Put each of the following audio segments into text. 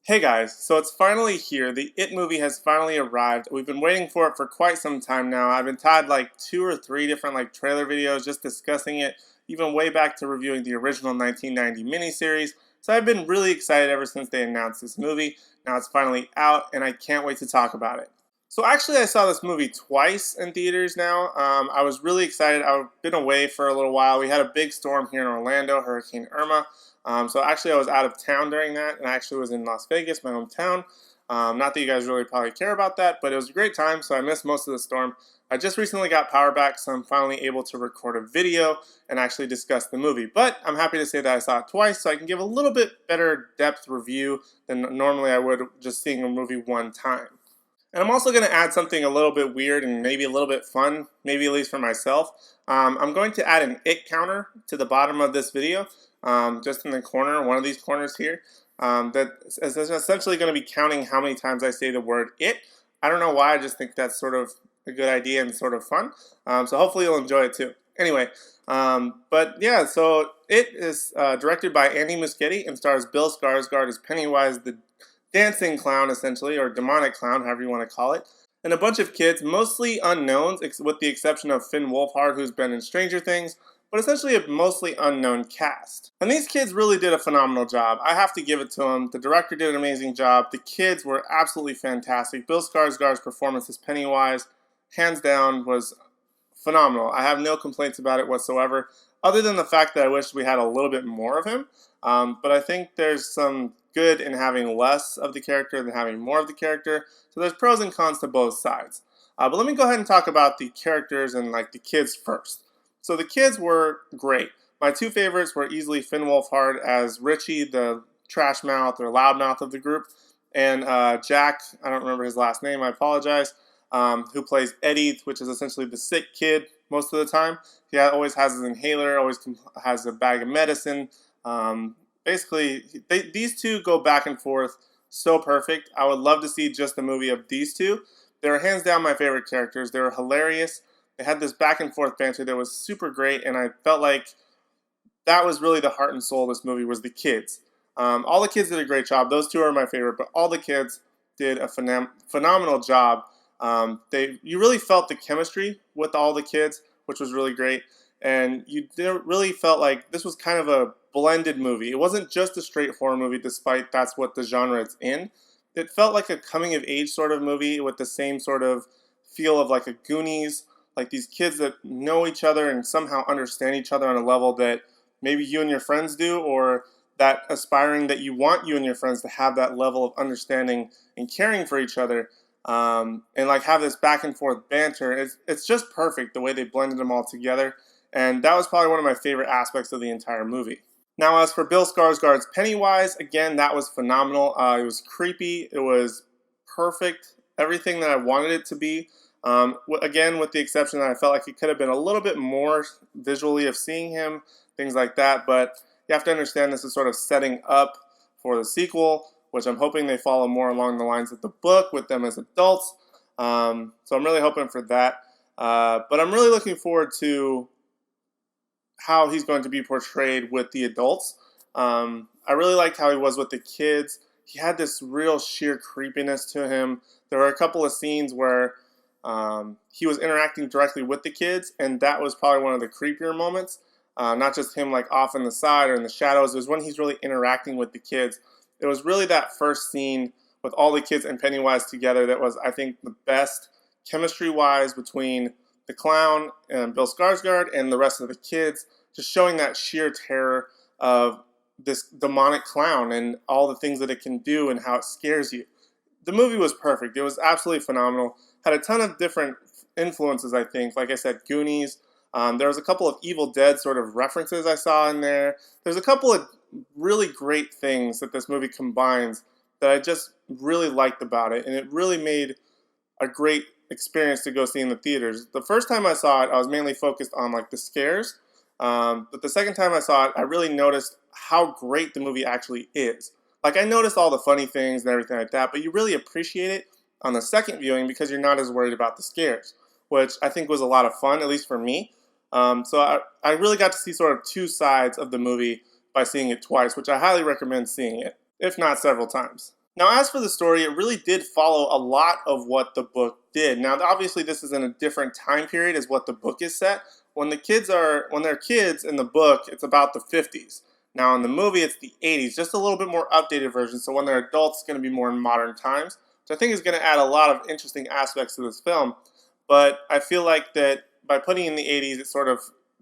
Hey guys, so it's finally here. The It movie has finally arrived. We've been waiting for it for quite some time now. I've been tied like 2 or 3 different trailer videos just discussing it, even way back to reviewing the original 1990 miniseries. So I've been really excited ever since they announced this movie. Now it's finally out and I can't wait to talk about it. So actually I saw this movie twice in theaters now. I was really excited. I've been away for a little while. We had a big storm here in Orlando, Hurricane Irma. So actually I was out of town during that, and I actually was in Las Vegas, my hometown. Not that you guys really probably care about that, but it was a great time, so I missed most of the storm. I just recently got power back, so I'm finally able to record a video and actually discuss the movie. But I'm happy to say that I saw it twice, so I can give a little bit better depth review than normally I would just seeing a movie one time. And I'm also going to add something a little bit weird and maybe a little bit fun, maybe at least for myself. I'm going to add an it counter to the bottom of this video, just in the corner, one of these corners here. That is essentially going to be counting how many times I say the word it. I don't know why, I just think that's sort of a good idea and sort of fun. So hopefully you'll enjoy it too. Anyway, but yeah, so it is directed by Andy Muschietti and stars Bill Skarsgård as Pennywise the dancing clown, essentially, or demonic clown, however you want to call it, and a bunch of kids, mostly unknowns, with the exception of Finn Wolfhard, who's been in Stranger Things, but essentially a mostly unknown cast. And these kids really did a phenomenal job. I have to give it to them. The director did an amazing job. The kids were absolutely fantastic. Bill Skarsgård's performance as Pennywise, hands down, was phenomenal. I have no complaints about it whatsoever, other than the fact that I wish we had a little bit more of him. But I think there's some good in having less of the character than having more of the character. So there's pros and cons to both sides. But let me go ahead and talk about the characters and the kids first. So the kids were great. My two favorites were easily Finn Wolfhard as Richie, the trash mouth or loudmouth of the group, and Jack, I don't remember his last name, I apologize, who plays Eddie, which is essentially the sick kid most of the time. He always has his inhaler, always has a bag of medicine. Basically, these two go back and forth so perfect. I would love to see just a movie of these two. They were hands down my favorite characters. They were hilarious. They had this back and forth banter that was super great, and I felt like that was really the heart and soul of this movie, was the kids. All the kids did a great job. Those two are my favorite, but all the kids did a phenomenal job. You really felt the chemistry with all the kids, which was really great. And you really felt like this was kind of a blended movie. It wasn't just a straight horror movie, despite that's what the genre it's in. It felt like a coming-of-age sort of movie with the same sort of feel of like a Goonies, like these kids that know each other and somehow understand each other on a level that maybe you and your friends do, or that aspiring that you want you and your friends to have that level of understanding and caring for each other. And have this back and forth banter. It's just perfect the way they blended them all together. And that was probably one of my favorite aspects of the entire movie. Now, as for Bill Skarsgård's Pennywise, again, that was phenomenal. It was creepy. It was perfect. Everything that I wanted it to be. Again, with the exception that I felt like it could have been a little bit more visually of seeing him, things like that. But you have to understand this is sort of setting up for the sequel, which I'm hoping they follow more along the lines of the book with them as adults. So I'm really hoping for that. But I'm really looking forward to how he's going to be portrayed with the adults. I really liked how he was with the kids. He had this real sheer creepiness to him. There were a couple of scenes where he was interacting directly with the kids, and that was probably one of the creepier moments. Not just him off in the side or in the shadows. It was when he's really interacting with the kids. It was really that first scene with all the kids and Pennywise together that was, I think, the best chemistry-wise between the clown and Bill Skarsgård and the rest of the kids, just showing that sheer terror of this demonic clown and all the things that it can do and how it scares you. The movie was perfect. It was absolutely phenomenal. Had a ton of different influences, I think. Like I said, Goonies. There was a couple of Evil Dead sort of references I saw in there. There's a couple of really great things that this movie combines that I just really liked about it, and it really made a great experience to go see in the theaters. The first time I saw it, I was mainly focused on the scares, but the second time I saw it, I really noticed how great the movie actually is. I noticed all the funny things and everything like that, but you really appreciate it on the second viewing because you're not as worried about the scares, which I think was a lot of fun, at least for me. So I really got to see sort of two sides of the movie by seeing it twice, which I highly recommend seeing it, if not several times. Now, as for the story, it really did follow a lot of what the book did. Now, obviously, this is in a different time period as what the book is set. When they're kids in the book, it's about the 50s. Now, in the movie, it's the 80s, just a little bit more updated version. So when they're adults, it's going to be more in modern times, which I think is going to add a lot of interesting aspects to this film. But I feel like that by putting it in the 80s, it sort of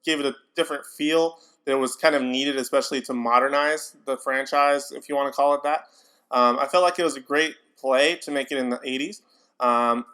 gave it a different feel that was kind of needed, especially to modernize the franchise, if you want to call it that. I felt like it was a great play to make it in the 80s.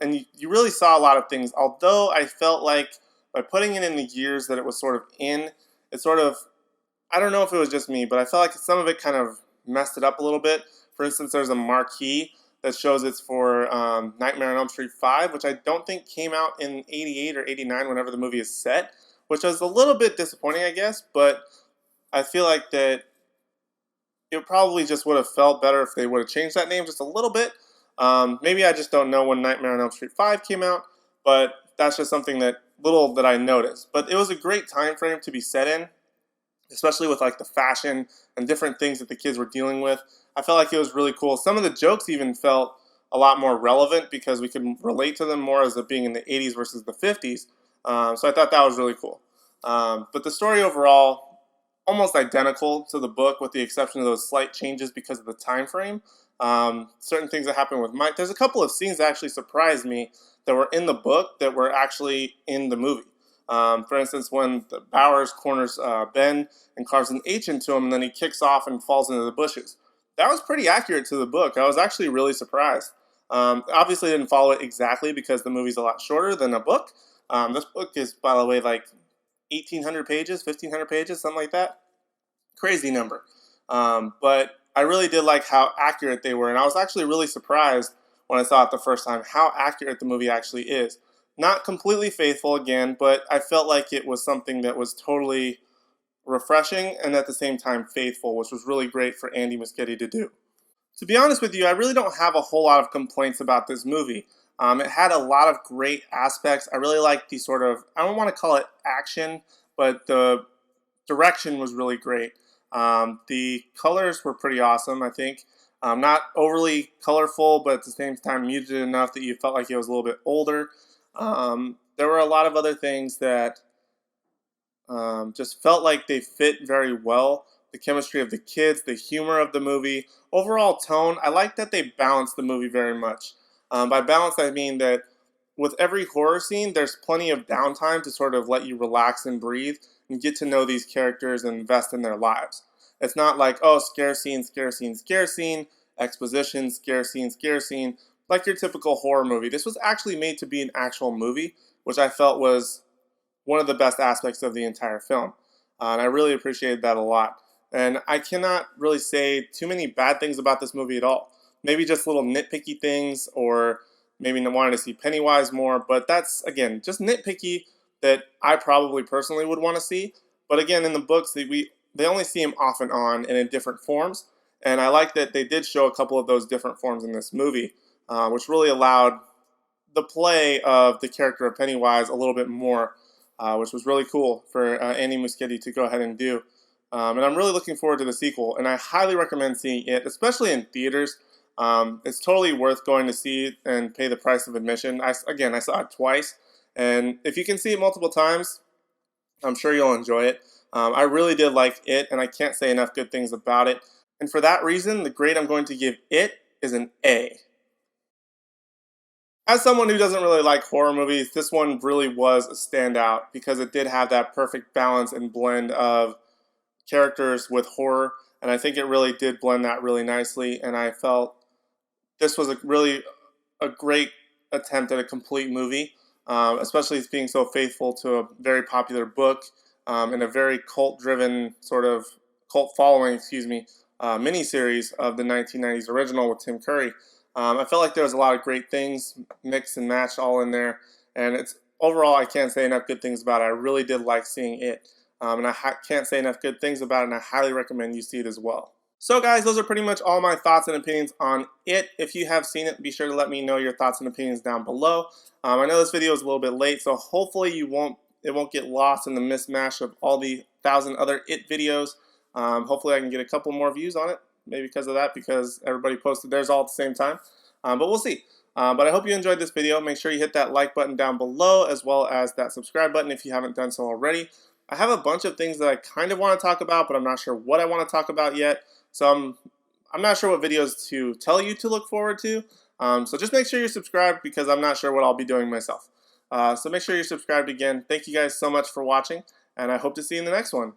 And you really saw a lot of things, although I felt like by putting it in the years that it was sort of in, it sort of, I don't know if it was just me, but I felt like some of it kind of messed it up a little bit. For instance, there's a marquee that shows it's for Nightmare on Elm Street 5, which I don't think came out in 88 or 89 whenever the movie is set, which was a little bit disappointing, I guess, but I feel like that it probably just would have felt better if they would have changed that name just a little bit. Maybe I just don't know when Nightmare on Elm Street 5 came out, but that's just something that little that I noticed. But it was a great time frame to be set in, especially with like the fashion and different things that the kids were dealing with. I felt like it was really cool. Some of the jokes even felt a lot more relevant because we could relate to them more as it being in the 80s versus the 50s. So I thought that was really cool. But the story overall, almost identical to the book with the exception of those slight changes because of the time frame. Certain things that happened with Mike. There's a couple of scenes that actually surprised me that were in the book that were actually in the movie. For instance, when the Bowers corners Ben and carves an H into him, and then he kicks off and falls into the bushes. That was pretty accurate to the book. I was actually really surprised. Obviously, I didn't follow it exactly because the movie's a lot shorter than a book. This book is, by the way, like 1,800 pages, 1,500 pages, something like that. Crazy number. But I really did like how accurate they were, and I was actually really surprised when I saw it the first time how accurate the movie actually is. Not completely faithful again, but I felt like it was something that was totally refreshing and at the same time faithful, which was really great for Andy Muschietti to do. To be honest with you, I really don't have a whole lot of complaints about this movie. It had a lot of great aspects. I really liked the sort of, I don't want to call it action, but the direction was really great. The colors were pretty awesome, I think. Not overly colorful, but at the same time muted enough that you felt like it was a little bit older. There were a lot of other things that just felt like they fit very well. The chemistry of the kids, the humor of the movie, overall tone. I like that they balanced the movie very much. By balance, I mean that with every horror scene, there's plenty of downtime to sort of let you relax and breathe and get to know these characters and invest in their lives. It's not like, oh, scare scene, scare scene, scare scene, exposition, scare scene, like your typical horror movie. This was actually made to be an actual movie, which I felt was one of the best aspects of the entire film. And I really appreciated that a lot. And I cannot really say too many bad things about this movie at all. Maybe just little nitpicky things, or maybe not wanting to see Pennywise more, but that's, again, just nitpicky that I probably personally would want to see. But again, in the books, they only see him off and on and in different forms. And I like that they did show a couple of those different forms in this movie, which really allowed the play of the character of Pennywise a little bit more, which was really cool for Andy Muschietti to go ahead and do. And I'm really looking forward to the sequel, and I highly recommend seeing it, especially in theaters. It's totally worth going to see it and pay the price of admission. I saw it twice, and if you can see it multiple times, I'm sure you'll enjoy it. I really did like it, and I can't say enough good things about it. And for that reason, the grade I'm going to give it is an A. As someone who doesn't really like horror movies, this one really was a standout because it did have that perfect balance and blend of characters with horror, and I think it really did blend that really nicely, and I felt this was a great attempt at a complete movie, especially as being so faithful to a very popular book and a very cult-driven sort of cult following, miniseries of the 1990s original with Tim Curry. I felt like there was a lot of great things mixed and matched all in there, and it's overall I can't say enough good things about it. I really did like seeing it, and I can't say enough good things about it, and I highly recommend you see it as well. So guys, those are pretty much all my thoughts and opinions on it. If you have seen it, be sure to let me know your thoughts and opinions down below. I know this video is a little bit late, so hopefully it won't get lost in the mismatch of all the 1,000 other It videos. Hopefully I can get a couple more views on it. maybe because of that, because everybody posted theirs all at the same time. But we'll see. But I hope you enjoyed this video. Make sure you hit that like button down below, as well as that subscribe button if you haven't done so already. I have a bunch of things that I kind of want to talk about, but I'm not sure what I want to talk about yet. So I'm not sure what videos to tell you to look forward to. So just make sure you're subscribed, because I'm not sure what I'll be doing myself. So make sure you're subscribed again. Thank you guys so much for watching, and I hope to see you in the next one.